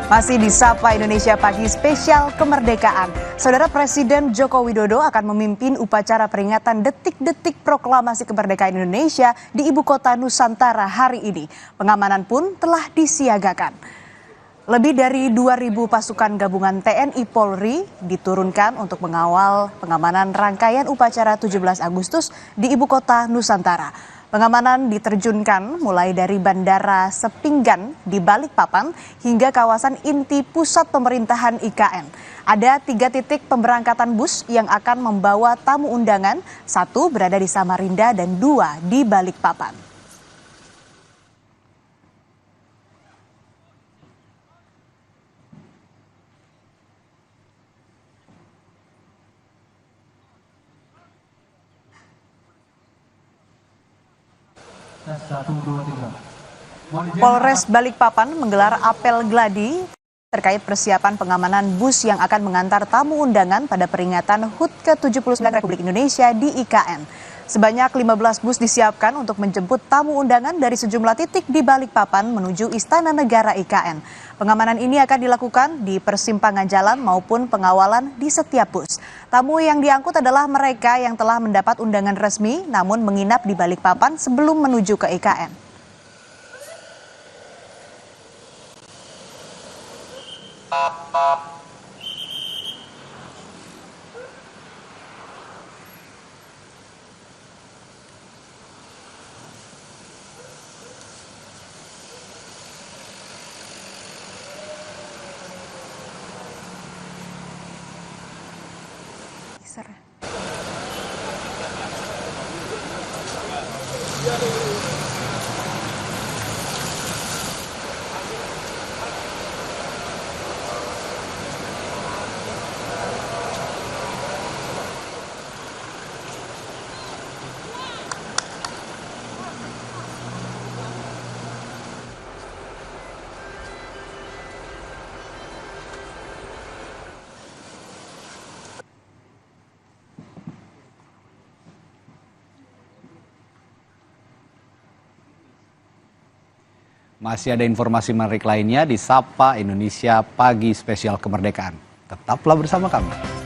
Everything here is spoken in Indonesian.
Masih di Sapa Indonesia Pagi Spesial Kemerdekaan. Saudara Presiden Joko Widodo akan memimpin upacara peringatan detik-detik proklamasi kemerdekaan Indonesia di Ibu Kota Nusantara hari ini. Pengamanan pun telah disiagakan. Lebih dari 2.000 pasukan gabungan TNI Polri diturunkan untuk mengawal pengamanan rangkaian upacara 17 Agustus di Ibu Kota Nusantara. Pengamanan diterjunkan mulai dari Bandara Sepinggan di Balikpapan hingga kawasan inti pusat pemerintahan IKN. Ada 3 titik pemberangkatan bus yang akan membawa tamu undangan, 1 berada di Samarinda dan 2 di Balikpapan. Polres Balikpapan menggelar apel gladi terkait persiapan pengamanan bus yang akan mengantar tamu undangan pada peringatan HUT ke-79 Republik Indonesia di IKN. Sebanyak 15 bus disiapkan untuk menjemput tamu undangan dari sejumlah titik di Balikpapan menuju Istana Negara IKN. Pengamanan ini akan dilakukan di persimpangan jalan maupun pengawalan di setiap bus. Tamu yang diangkut adalah mereka yang telah mendapat undangan resmi namun menginap di Balikpapan sebelum menuju ke IKN. Masih ada informasi menarik lainnya di Sapa Indonesia Pagi Spesial Kemerdekaan. Tetaplah bersama kami.